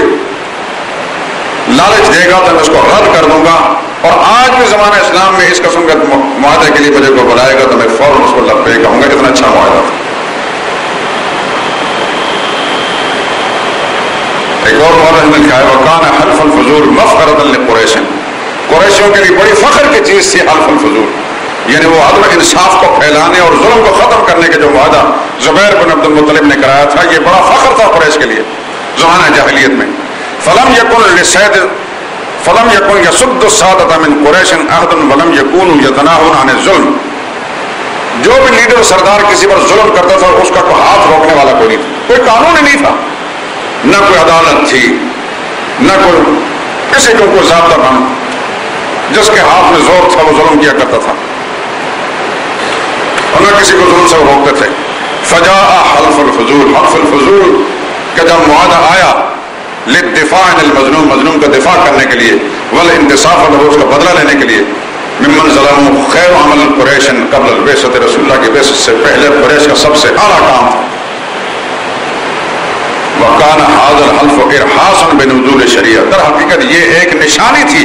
لالچ دے گا تو میں اس کو رد کر دوں گا، اور آج بھی زمانہ اسلام میں اس قسم کے معاہدے کے لیے مجھے کوئی بلائے گا تو میں فوراً اس کو لبیک کہوں گا، اتنا اچھا معاہدہ تھا۔ ایک اور مورخ نے لکھا ہے، وَكَانَ حَلْفُ الْفُضُولِ مَفْخَرَةً لِقُرَيْشٍ، قریشیوں کے لیے بڑی فخر کی چیز تھی حلف الفضول، یعنی وہ عدل انصاف کو پھیلانے اور ظلم کو ختم کرنے کے جو معاہدہ زبیر بن عبد المطلب نے کرایا تھا، یہ بڑا فخر تھا قریش کے لیے زمانہ جاہلیت میں۔ فلم یکن یصد السادۃ من قریش احد ولم یکونوا یتناہون عن الظلم، جو بھی لیڈر سردار کسی پر ظلم کرتا تھا اس کا کوئی ہاتھ روکنے والا کوئی نہیں تھا، کوئی قانون ہی نہیں تھا، نہ کوئی عدالت تھی، نہ کوئی کسی کو کوئی ضابطہ قانون، جس کے ہاتھ میں زور تھا وہ ظلم کیا کرتا تھا، اور نہ کسی کو ظلم سے روکتے تھے۔ فجاء حلف الفضول، حلف الفضول کا جب معاہدہ آیا، للدفاع عن المظلوم، مظلوم کا دفاع کرنے کے لیے، والانتصاف له، اس کا بدلہ لینے کے لیے، ممن ظلم خیر عمل قریش قبل البعثۃ، رسول اللہ کی بعثت سے پہلے قریش کا سب سے اعلیٰ کام تھا. وکان هذا الحلف ارحاصا بنزول شریعہ، در حقیقت یہ ایک نشانی تھی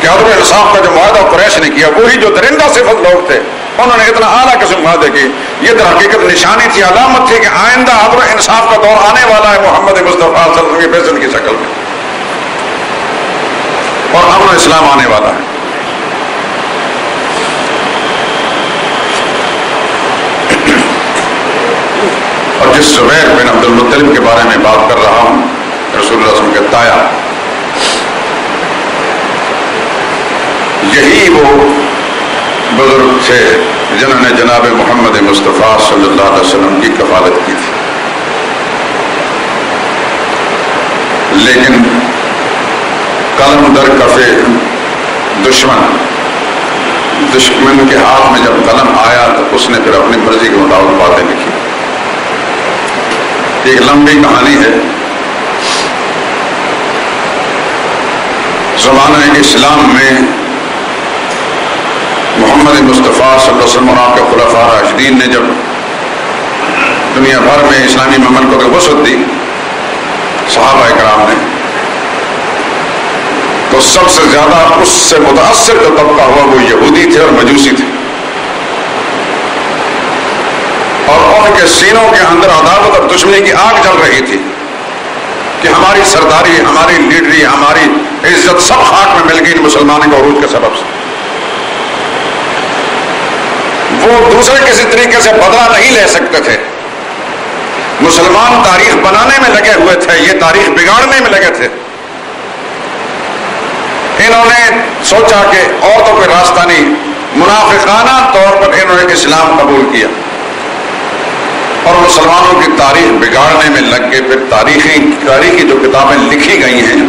کہ عدم انصاف کا جو معاہدہ قریش نے کیا، وہی جو درندہ صفت لوگ تھے انہوں نے اتنا اعلیٰ قسم معاہدے کی، یہ در حقیقت نشانی تھی، علامت تھی کہ آئندہ عدم انصاف کا دور آنے والا ہے محمد مصطفیٰ صلی اللہ علیہ وسلم کی بعثت کی شکل میں، اور امن اسلام آنے والا ہے. اور جس زبیر بن عبد المطلب کے بارے میں بات کر رہا ہوں، رسول اللہ صلی اللہ علیہ وسلم کے تایا، یہی وہ بزرگ تھے جنہوں نے جناب محمد مصطفیٰ صلی اللہ علیہ وسلم کی کفالت کی تھی. لیکن قلم در کف دشمن کے ہاتھ میں جب قلم آیا تو اس نے پھر اپنی مرضی کے مطابق باتیں لکھی. ایک لمبی کہانی ہے. زمانہ اسلام میں محمد مصطفیٰ صلی اللہ علیہ وسلم اور آپ کے خلفاء راشدین نے جب دنیا بھر میں اسلامی مملکتوں کو وسعت دی، صحابہ کرام نے، تو سب سے زیادہ اس سے متاثر جو طبقہ ہوا وہ یہودی تھے اور مجوسی تھے، اور ان کے سینوں کے اندر عداوت اور دشمنی کی آگ جل رہی تھی کہ ہماری سرداری، ہماری لیڈری، ہماری عزت سب خاک میں مل گئی ان مسلمانوں کے عروج کے سبب سے. وہ دوسرے کسی طریقے سے بدلہ نہیں لے سکتے تھے. مسلمان تاریخ بنانے میں لگے ہوئے تھے، یہ تاریخ بگاڑنے میں لگے تھے. انہوں نے سوچا کہ اور تو کوئی راستہ نہیں، منافقانہ طور پر انہوں نے اسلام قبول کیا اور مسلمانوں کی تاریخ بگاڑنے میں لگ گئے. پھر تاریخی جو کتابیں لکھی گئی ہیں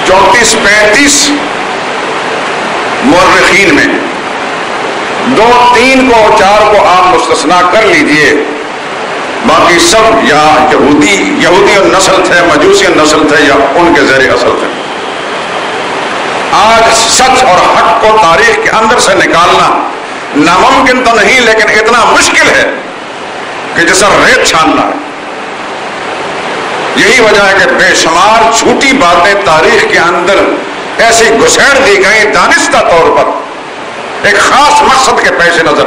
34-35 مورخین میں 2-3 کو 4 کو آپ مستثنا کر لیجئے، باقی سب یا یہودی نسل تھے، مجوسی نسل تھے، یا ان کے زیر اصل تھے. آج سچ اور حق کو تاریخ کے اندر سے نکالنا ناممکن تو نہیں، لیکن اتنا مشکل ہے کہ جیسا ریت چھاننا ہے. یہی وجہ ہے کہ بے شمار جھوٹی باتیں تاریخ کے اندر ایسی گسیڑ دی گئی دانستہ طور پر ایک خاص مقصد کے پیش نظر،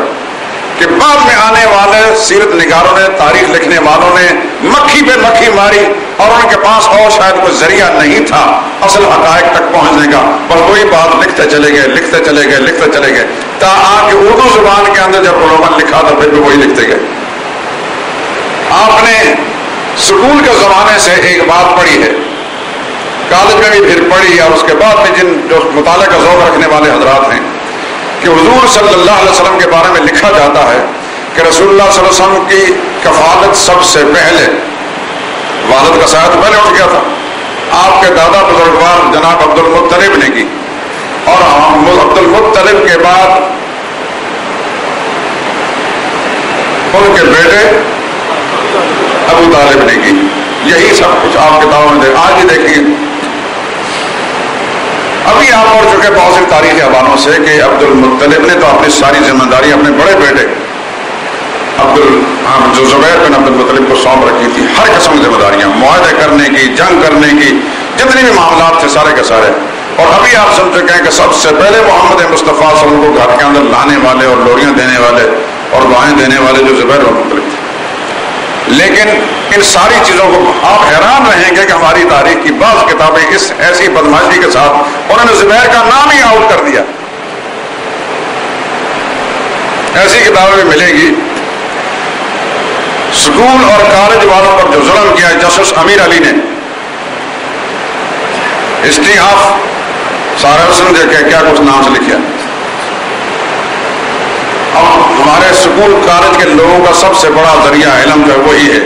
کہ بعد میں آنے والے سیرت نگاروں نے، تاریخ لکھنے والوں نے مکھی پہ مکھی ماری اور ان کے پاس اور شاید کوئی ذریعہ نہیں تھا اصل حقائق تک پہنچنے کا، پر کوئی بات لکھتے چلے گئے تاکہ اردو زبان کے اندر جب علماء لکھا تو پھر بھی وہی لکھتے گئے. آپ نے سکول کے زمانے سے ایک بات پڑھی ہے، کالج میں بھی پھر پڑھی، اور اس کے بعد میں جو مطالعہ کا ذوق رکھنے والے حضرات ہیں، کہ حضور صلی اللہ علیہ وسلم کے بارے میں لکھا جاتا ہے کہ رسول اللہ صلی اللہ علیہ وسلم کی کفالت سب سے پہلے، والد کا سایہ تو پہلے اٹھ گیا تھا، آپ کے دادا بزرگوار جناب عبد المطلب نے کی، اور عبد المطلب کے بعد ان کے بیٹے ابو طالب نے کی. یہی سب کچھ آپ کتابوں میں آج ہی دیکھیے. ابھی آپ پڑھ چکے بہت سی تاریخی حوالوں سے کہ عبد المطلب نے تو اپنی ساری ذمہ داری اپنے بڑے بیٹے جو زبیر بن عبد المطلب کو سونپ رکھی تھی. ہر قسم کی ذمہ داریاں، معاہدے کرنے کی، جنگ کرنے کی، جتنے بھی معاملات تھے سارے کے سارے. اور ابھی آپ سن چکے ہیں کہ سب سے پہلے محمد مصطفیٰ صلی اللہ علیہ وسلم کو گھر کے اندر لانے والے اور لوریاں دینے والے اور دعائیں دینے والے جو زبیر بن مطلب تھے. لیکن ان ساری چیزوں کو آپ حیران رہیں گے کہ ہماری تاریخ کی بعض کتابیں اس ایسی بدماشی کے ساتھ انہوں نے زبیر کا نام ہی آؤٹ کر دیا. ایسی کتابیں بھی ملے گی. سکول اور کالج والوں پر جو ظلم کیا جسٹس امیر علی نے، ہسٹری آف سارسن کیا کچھ نام سے لکھا. اور ہمارے سکول کالج کے لوگوں کا سب سے بڑا ذریعہ علم جو ہے وہی ہے.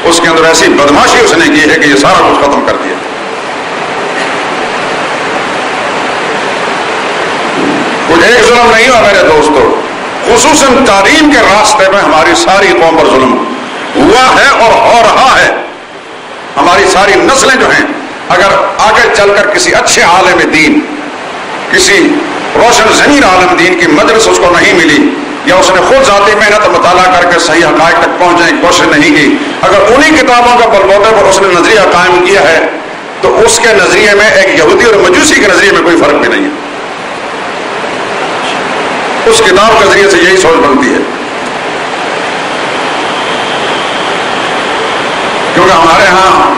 اس کے اندر ایسی بدماشی اس نے کی ہے کہ یہ سارا کچھ ختم کر دیا. کچھ ایک ظلم نہیں ہوا میرے دوستو، خصوصاً تعلیم کے راستے میں ہماری ساری قوم پر ظلم ہوا ہے اور ہو رہا ہے. ہماری ساری نسلیں جو ہیں، اگر آگے آگے چل کر کسی اچھے عالم دین، کسی روشن ضمیر عالم دین کی مجلس اس کو نہیں ملی، یا اس نے خود ذاتی محنت مطالعہ کر کے صحیح حقائق تک پہنچنے کی کوشش نہیں کی، اگر انہی کتابوں کا بلبوتے پر اس نے نظریہ قائم کیا ہے تو اس کے نظریے میں ایک یہودی اور مجوسی کے نظریے میں کوئی فرق بھی نہیں ہے. اس کتاب کے ذریعے سے یہی سوچ بنتی ہے. کیونکہ ہمارے ہاں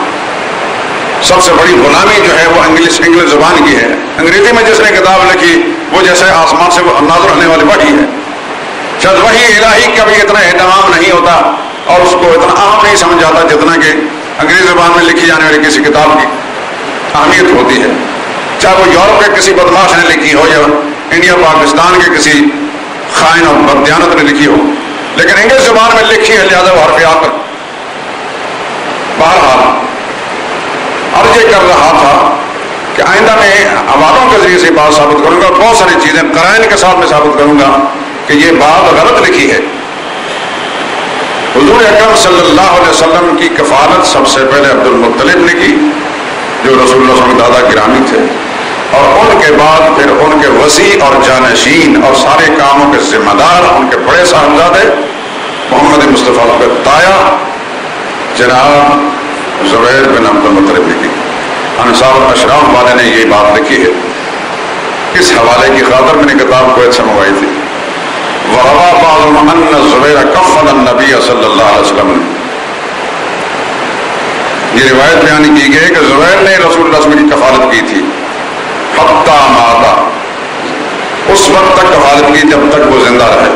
سب سے بڑی غلامی جو ہے وہ انگلش زبان کی ہے. انگریزی میں جس نے کتاب لکھی وہ جیسے آسمان سے نازل ہونے والی وحی ہے. شاید وحی الہی کا بھی اتنا اہتمام نہیں ہوتا اور اس کو اتنا اہم نہیں سمجھ جاتا جتنا کہ انگریزی زبان میں لکھی جانے والی کسی کتاب کی اہمیت ہوتی ہے. چاہے وہ یورپ کے کسی بدماش نے لکھی ہو یا انڈیا پاکستان کے کسی خائن اور بددیانت نے لکھی ہو، لیکن انگلش زبان میں لکھی ہے، لہٰذا وہ حرفیات پر. بہرحال عرض یہ کر رہا تھا کہ آئندہ میں حوالوں کے ذریعے سے بات ثابت کروں گا، بہت ساری چیزیں قرائن کے ساتھ میں ثابت کروں گا کہ یہ بات غلط لکھی ہے. حضور اکرم صلی اللہ علیہ وسلم کی کفالت سب سے پہلے عبد المطلب نے کی، جو رسول اللہ صلی اللہ علیہ وسلم دادا گرامی تھے، اور ان کے بعد پھر ان کے وسیع اور جانشین اور سارے کاموں کے ذمہ دار ان کے بڑے صاحبزادے محمد مصطفیٰ کے تایا جناب زبیر بن عبد المطلب نے کی. انصار اشراف والے نے یہ بات لکھی ہے. اس حوالے کی خاطر میں نے کتاب کو سے منگوائی تھی. وَرَوَى بَعْضُهُمْ أَنَّ الزُّبَيْرَ كَفَّلَ النَّبِيَّ صلی اللہ علیہ وسلم. یہ روایت بیان کی گئی کہ زبیر نے رسول اللہ صلی اللہ علیہ وسلم کی کفالت کی تھی حتیٰ ماتا، اس وقت تک کفالت کی جب تک وہ زندہ رہے.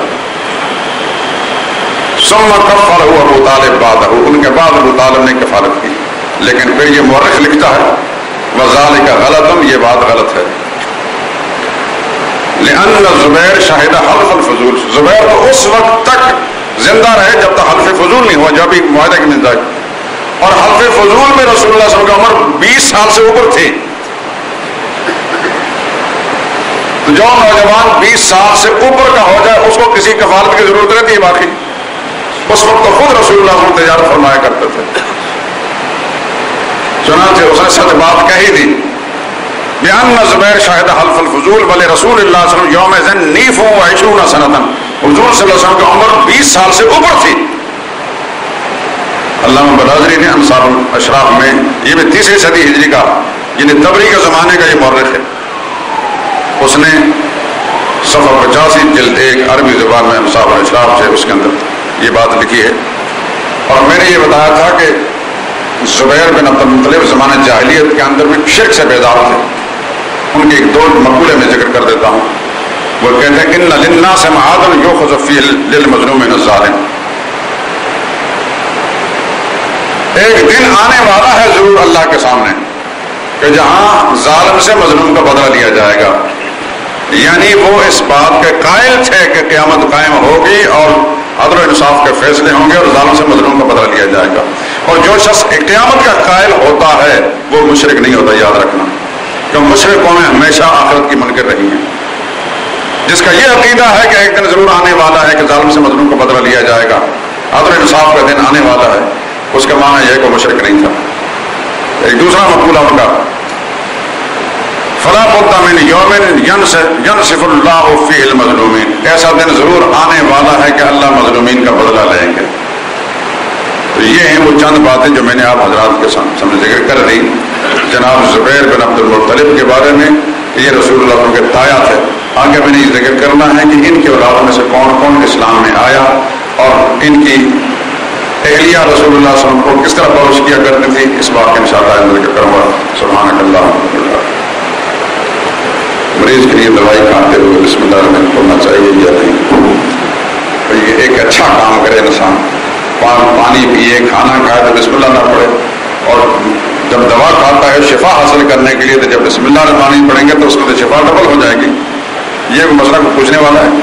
ثم کفلہ ابو طالب بعدہ، ان کے بعد ابو طالب نے کفالت کی. لیکن پھر یہ مورخ لکھتا ہے وذالک غلط، یہ بات غلط ہے. لأن زبیر شاہد حلف الفضول، زبیر تو اس وقت تک زندہ رہے جب تک حلف فضول نہیں ہوا، جب بھی معاہدہ کی مزاج. اور حلف فضول میں رسول اللہ صلی اللہ علیہ وسلم کی عمر 20 سال سے اوپر تھی. تو جو نوجوان 20 سال سے اوپر کا ہو جائے اس کو کسی کفالت کی ضرورت رہتی ہے. باقی اس وقت تو خود رسول اللہ صلی اللہ علیہ وسلم تجارت فرمایا کرتے تھے. چنانچہ اس نے سچ بات کہی تھی بیان زبیر شاہد حلف الفضول بلے رسول اللہ صلی اللہ علیہ وسلم یوم ذن نیف و عشرون سنتن، حضور صلی اللہ علیہ وسلم کی عمر 20 سال سے اوپر تھی. علامہ برادری نے انصار اشراف میں، یہ بھی 3ری صدی ہجری کا یعنی تبری کے زمانے کا یہ مورخ ہے، اس نے صفحہ 85 جلد 1 عربی زبان میں انصار اشراف سے اس کے اندر یہ بات لکھی ہے. اور میں نے یہ بتایا تھا کہ زبیر بن عبد المطلب زمانہ جاہلیت کے اندر بھی شرک سے بیدار تھے. ان کے ایک 2 مقولے میں ذکر کر دیتا ہوں. وہ کہتے ہیں ان للناس معادا یؤخذ فیہ للمظلوم من الظالم. ایک دن آنے والا ہے ضرور اللہ کے سامنے کہ جہاں ظالم سے مظلوم کا بدلہ لیا جائے گا. یعنی وہ اس بات کے قائل تھے کہ قیامت قائم ہوگی اور عدل و انصاف کے فیصلے ہوں گے اور ظالم سے مظلوم کا بدلہ لیا جائے گا. اور جو شخص قیامت کا قائل ہوتا ہے وہ مشرک نہیں ہوتا، یاد رکھنا. کیوں مشرک قومیں ہمیشہ آخرت کی منکر رہی ہیں. جس کا یہ عقیدہ ہے کہ ایک دن ضرور آنے والا ہے کہ ظالم سے مظلوم کا بدلہ لیا جائے گا، عدل و انصاف کا دن آنے والا ہے، اس کا معنی یہ کہ وہ مشرک نہیں تھا. ایک دوسرا مقولہ ان کا فلا بد من یوم ینصف اللہ فیہ المظلومین، ایسا دن ضرور آنے والا ہے کہ اللہ مظلومین کا بدلہ لیں گے. تو یہ ہیں وہ چند باتیں جو میں نے آپ حضرات کے سامنے ذکر کر دی. جناب زبیر بن عبد المطلب کے بارے میں یہ رسول اللہ صلی اللہ علیہ وسلم کے تایا تھے. آگے میں نے یہ ذکر کرنا ہے کہ ان کے اولاد میں سے کون کون اسلام میں آیا اور ان کی اہلیہ رسول اللہ صلی اللہ علیہ وسلم کو کس طرح پروش کیا کرتی تھی. اس بات کا انشاءاللہ ذکر کروں گا. سبحانک اللہم. مریض کے لیے دوائی کھاتے ہوئے بسم اللہ الرحمن الرحیم پڑھنا چاہیے یا نہیں؟ تو یہ ایک اچھا کام کرے انسان، پانی پیے کھانا کھائے تو بسم اللہ نہ پڑھے، اور جب دوا کھاتا ہے شفا حاصل کرنے کے لیے تو جب بسم اللہ الرحمن الرحیم پڑھیں گے تو اس کو تو شفا ڈبل ہو جائے گی. یہ مسئلہ کو پوچھنے والا ہے.